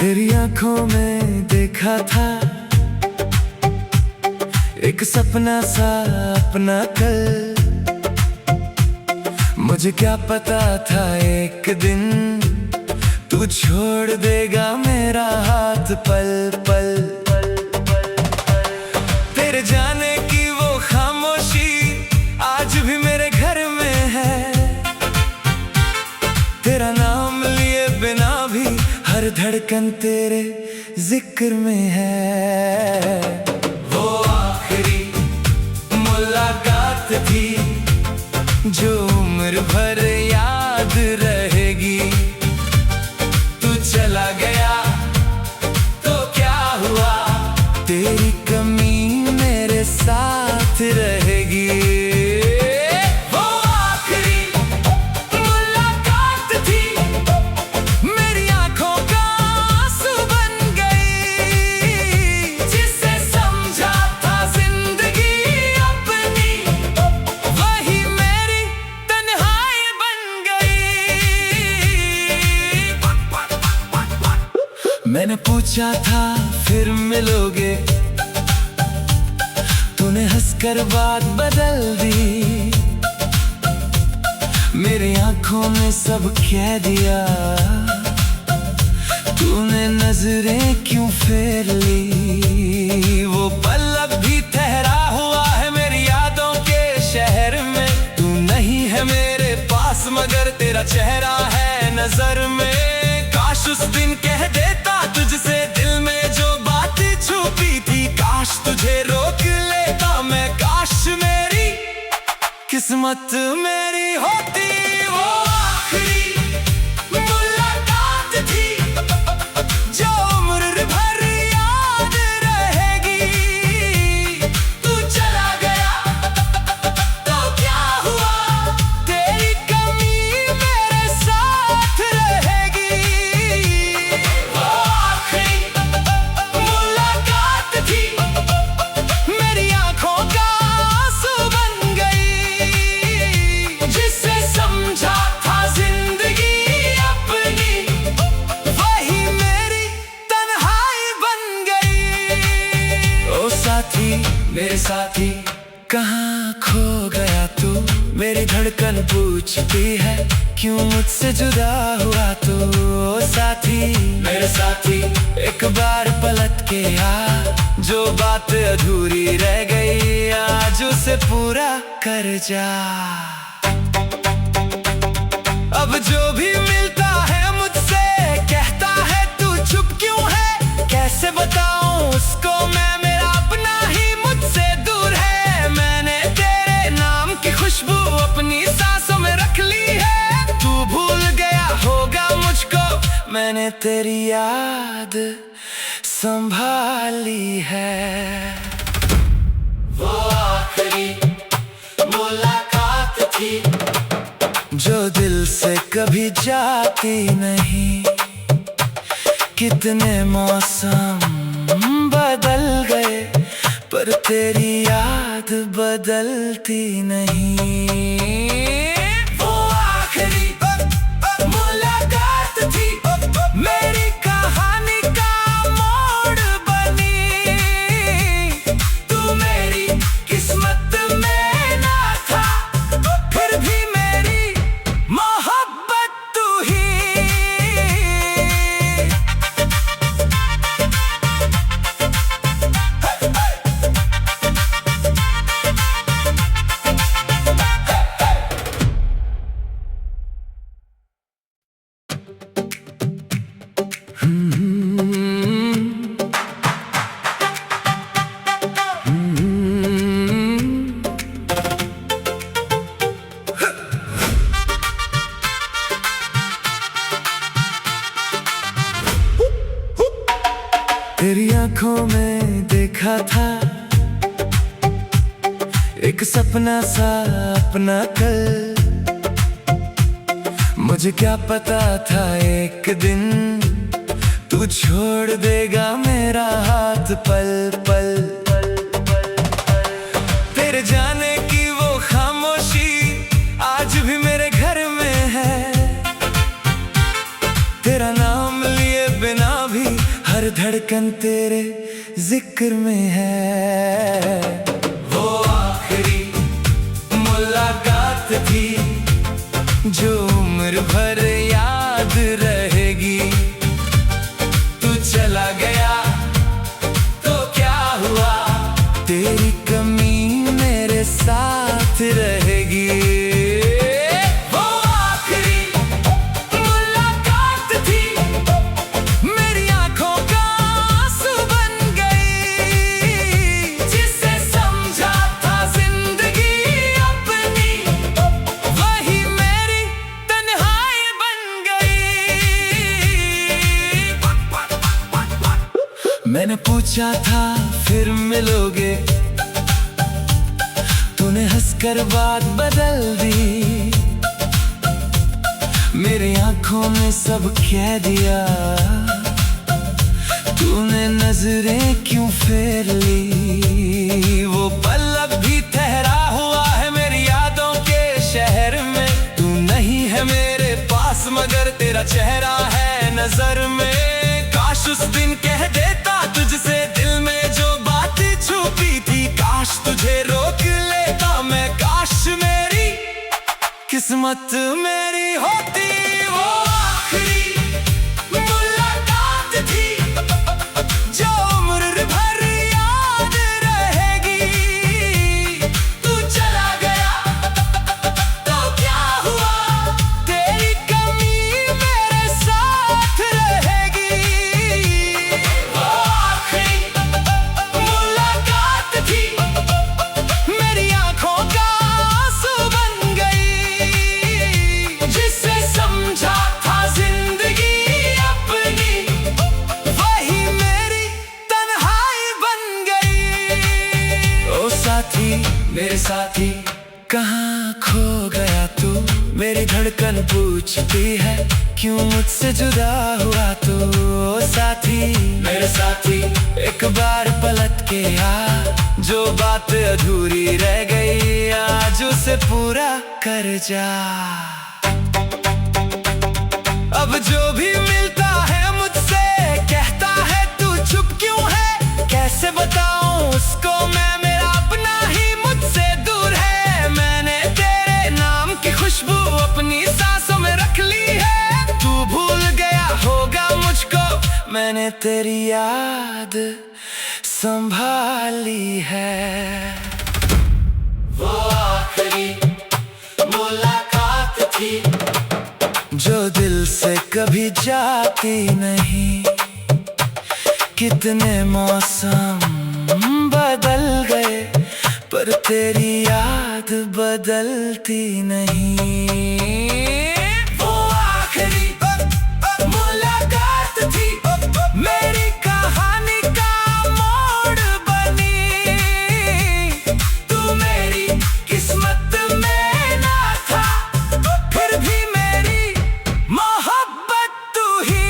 तेरी आंखों में देखा था एक सपना सा अपना कल। मुझे क्या पता था एक दिन तू छोड़ देगा मेरा हाथ पल पल। तेरे जाने की वो खामोशी आज भी मेरे घर में है। तेरा नाम लिए बिना भी हर धड़कन तेरे जिक्र में है। वो आखिरी मुलाकात थी जो उम्र भर याद रहेगी। तू चला गया तो क्या हुआ, तेरी कमी मेरे साथ रहेगी। मैंने पूछा था फिर मिलोगे, तूने हंसकर बात बदल दी। मेरी आंखों में सब कह दिया, तूने नजरें क्यों फेर ली। वो पल अब भी ठहरा हुआ है मेरी यादों के शहर में। तू नहीं है मेरे पास मगर तेरा चेहरा है नजर में। काश उस दिन कह देता तुझसे दिल में जो बातें छुपी थी। काश तुझे रोक लेता मैं, काश मेरी किस्मत मेरी होती। वो आखिरी मुलाकात थी जो उम्र भर याद रहेगी। तू चला गया तो क्या हुआ, तेरी कमी मेरे साथ रहेगी। वो आखिरी मुलाकात थी, मेरी आंखों का आंसू बन गई। जिसे समझा था जिंदगी अपनी, वही मेरी तन्हाई बन गई। ओ साथी मेरे साथी कहाँ खो गया तू। मेरी धड़कन पूछती है क्यों मुझसे जुदा हुआ तू। ओ साथी मेरे साथी एक बार पलट के आ, जो बात अधूरी रह गई आज उसे पूरा कर जा। अब जो भी मिलता है मुझसे कहता है तू चुप क्यों है। कैसे बताऊं उसको मैं, मेरा अपना ही मुझसे दूर है। मैंने तेरे नाम की खुशबू अपनी सांसों में रख ली है। तू भूल गया होगा मुझको, मैंने तेरी याद संभाली है। वो आखिरी मुलाकात थी जो दिल से कभी जाती नहीं। कितने मौसम बदल गए पर तेरी याद बदलती नहीं। वो आखिरी मुलाकात थी, मेरी कहानी का मोड़ बनी। तू मेरी किस्मत में ना था, फिर भी मेरी मोहब्बत तू ही। तेरी आंखों में देखा था एक सपना सा अपना कल। मुझे क्या पता था एक दिन तू छोड़ देगा मेरा हाथ पल पल। तेरे जाने की वो खामोशी आज भी मेरे घर में है। तेरा नाम लिए बिना भी धड़कन तेरे जिक्र में है। वो आखिरी मुलाकात थी जो उम्र भर याद रहेगी। तू चला गया तो क्या हुआ, तेरी कमी मेरे साथ रहेगी। वो आखिरी मुलाकात थी, मेरी आंखों का आंसू बन गई। जिसे समझा था जिंदगी अपनी, वही मेरी तन्हाई बन गई। मैंने पूछा था फिर मिलोगे, तूने हंसकर बात बदल दी। मेरी आंखों में सब कह दिया, तूने नजरें क्यों फेर ली। वो पल अब भी ठहरा हुआ है मेरी यादों के शहर में। तू नहीं है मेरे पास मगर तेरा चेहरा है नजर में। काश उस दिन कह देता तुझसे दिल में जो बातें छुपी थी। काश तुझे रोक लेता मैं, काश मेरी किस्मत मेरी होती। वो आखिरी मुलाकात थी जो उम्र भर याद रहेगी। तू चला गया तो क्या हुआ, तेरी कमी मेरे साथ रहेगी। वो आखिरी मुलाकात थी, मेरी आंखों का आंसू बन गई। जिसे समझा था जिंदगी अपनी, वही मेरी तन्हाई बन गई। ओ साथी मेरे साथी, कहाँ खो गया तू। मेरी धड़कन पूछती है क्यों मुझसे जुदा हुआ तू। ओ साथी मेरे साथी, एक बार पलट के आ, जो बात अधूरी रह गई आज उसे पूरा कर जा। अब जो भी मिलता है मुझसे कहता है तू चुप क्यों है। कैसे बताऊं उसको मैं, मेरा अपना ही मुझसे दूर है। मैंने तेरे नाम की खुशबू अपनी सांसों में रख ली है। तू भूल गया होगा मुझको, मैंने तेरी याद संभाली है। वो आखिरी मुलाकात थी जो दिल से कभी जाती नहीं। कितने मौसम बदल गए पर तेरी याद बदलती नहीं। वो आखिरी मुलाकात थी, मेरी कहानी का मोड़ बनी। तू मेरी किस्मत में ना था, फिर भी मेरी मोहब्बत तू ही।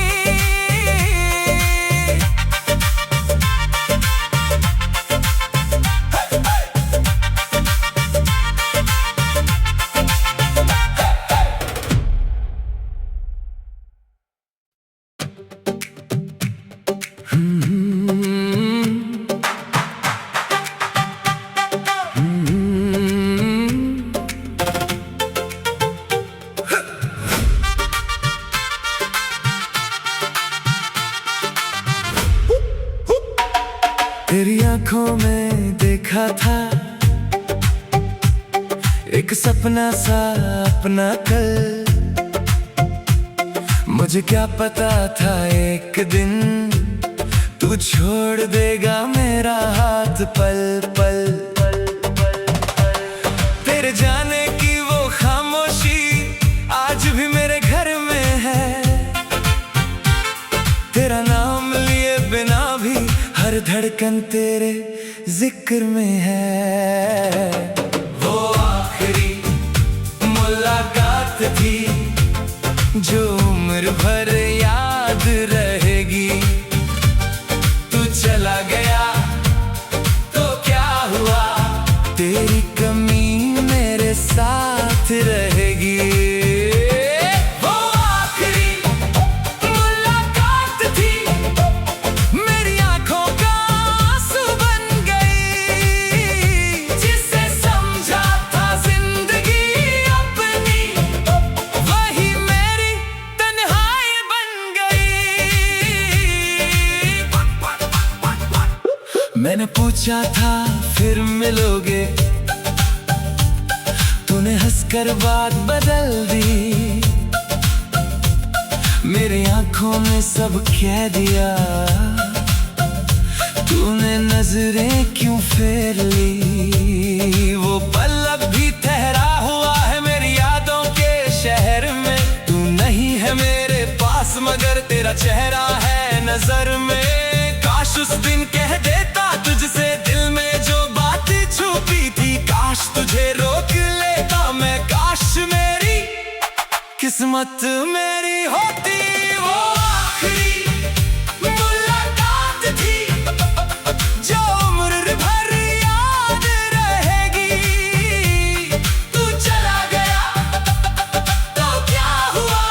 तेरी आंखों में देखा था एक सपना सा अपना कल। मुझे क्या पता था एक दिन तू छोड़ देगा मेरा हाथ पल पल। तेरे जाने की वो खामोशी आज भी मेरे घर में है। तेरा नाम लिए बिना भी हर धड़कन तेरे जिक्र में है। वो आखिरी मुलाकात थी जो उम्र भर याद रहेगी। तू चला गया तो क्या हुआ, तेरी कमी मेरे साथ रहेगी। वो आखिरी मुलाकात थी, मैंने पूछा था फिर मिलोगे, तूने हंसकर बात बदल दी। मेरी आंखों में सब कह दिया, तूने नजरें क्यों फेर ली। वो पल अब भी ठहरा हुआ है मेरी यादों के शहर में। तू नहीं है मेरे पास मगर तेरा चेहरा है नजर में। काश उस दिन कह देता तुझसे दिल में जो बातें छुपी थी। काश तुझे रोक लेता मैं, काश मेरी किस्मत मेरी होती वो आखिरी मुलाकात थी, जो उम्र भर याद रहेगी। तू चला गया तो क्या हुआ,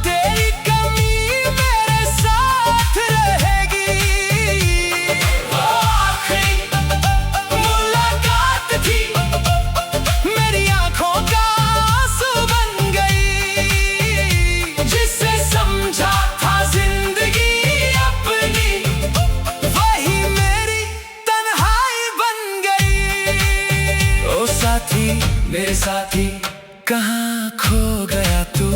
तेरी कमी मेरे साथ रहेगी। वो आखिरी मुलाकात थी, मेरी आंखों का आंसू बन गई। जिसे समझा था जिंदगी अपनी, वही मेरी तन्हाई बन गई। ओ साथी मेरे साथी, कहाँ खो गया तू।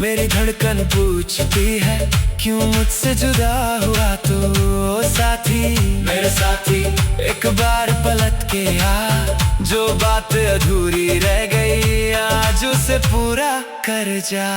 मेरी धड़कन पूछती है क्यों मुझसे जुदा हुआ तू। ओ साथी मेरे साथी, एक बार पलट के आ, जो बात अधूरी रह गई आज उसे पूरा कर जा।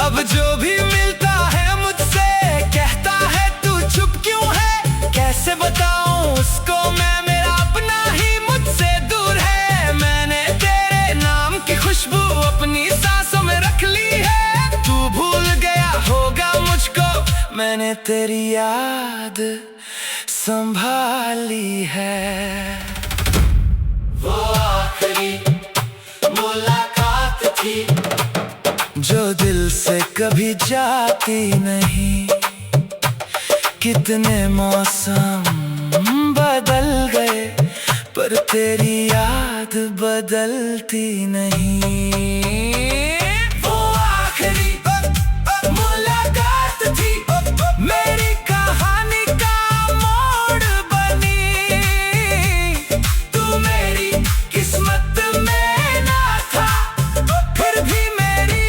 अब जो भी मिलता है मुझसे कहता है तू चुप क्यों है। कैसे बताऊं उसको मैं, मेरा अपना ही मुझसे दूर है। मैंने तेरे नाम की खुशबू अपनी सांसों में रख ली है। तू भूल गया होगा मुझको, मैंने तेरी याद संभाली है। वो आखिरी मुलाकात थी, जो दिल से कभी जाती नहीं। कितने मौसम बदल गए पर तेरी याद बदलती नहीं। वो आखिरी मुलाकात थी, मेरी कहानी का मोड़ बनी। तू मेरी किस्मत में ना था, फिर भी मेरी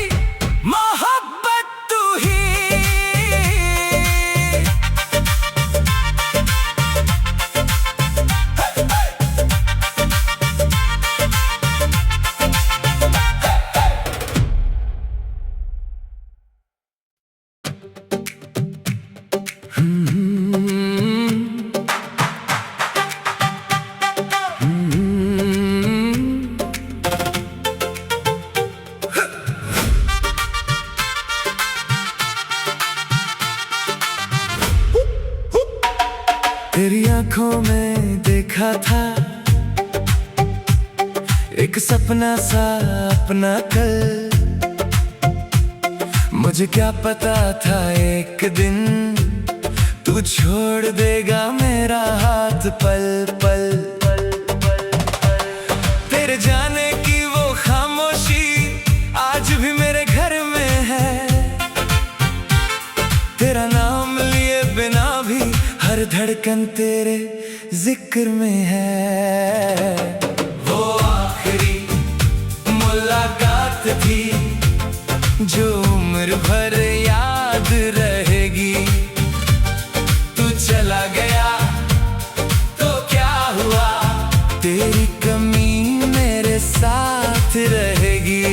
मोहब्बत तू ही। तेरी आंखों में देखा था एक सपना सा अपना कल। मुझे क्या पता था एक दिन तू छोड़ देगा मेरा हाथ पल पल। तेरे जाने की वो खामोशी आज भी मेरे घर में है। तेरा नाम लिए बिना भी हर धड़कन तेरे जिक्र में है। वो आखिरी मुलाकात थी, जो उम्र भर याद रहेगी। तू चला गया तो क्या हुआ, तेरी कमी मेरे साथ रहेगी।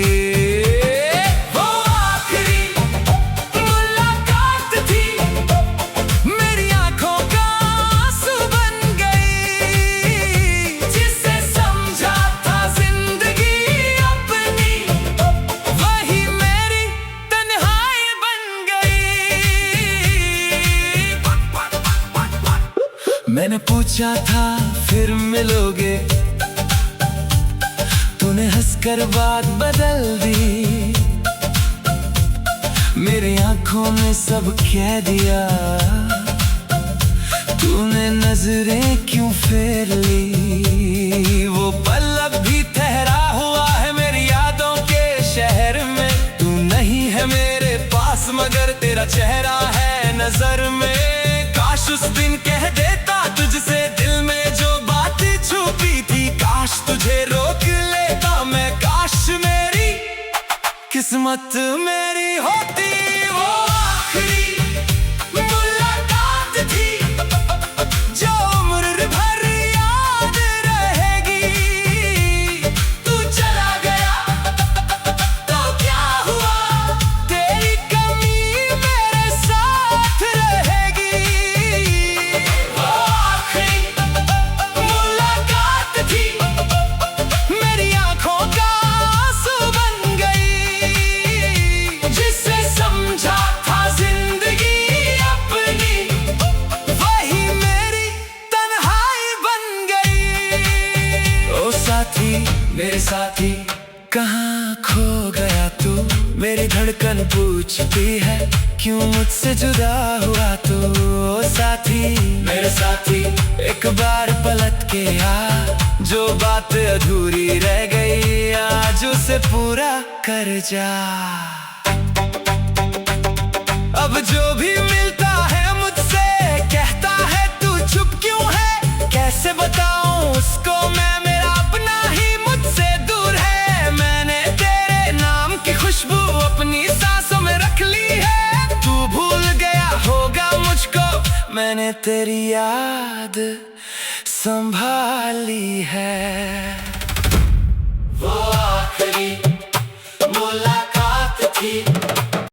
मैंने पूछा था फिर मिलोगे, तूने हंसकर बात बदल दी। मेरी आंखों में सब कह दिया, तूने नजरें क्यों फेर ली। वो पल अब भी ठहरा हुआ है मेरी यादों के शहर में। तू नहीं है मेरे पास मगर तेरा चेहरा है नजर में। काश उस दिन कह देता तुझसे दिल में जो बात छुपी थी। काश तुझे रोक लेता मैं, काश मेरी किस्मत मेरी होती वो आखिरी मुलाकात थी, जो उम्र भर याद रहेगी। तू चला गया तो क्या हुआ, तेरी कमी मेरे साथ रहेगी। वो आखिरी मुलाकात थी, मेरी आंखों का आंसू बन गई, जिसे समझा था जिंदगी अपनी, वही मेरी तन्हाई बन गई। ओ साथी मेरे साथी कहाँ खो गया तू, मेरी धड़कन पूछती है क्यों मुझसे जुदा हुआ तू। ओ साथी मेरे साथी एक बार पलट के आ, जो बात अधूरी रह गई आज उसे पूरा कर जा। अब जो भी मिलता है मुझसे कहता है तू चुप क्यों है, कैसे बताऊं उसको मैं मेरा अपना ही मुझसे दूर है। मैंने तेरे नाम की खुशबू अपनी सांसों में रख ली है, तू भूल गया होगा मुझको, मैंने तेरी याद संभाली है। वो आखिरी मुलाकात थी,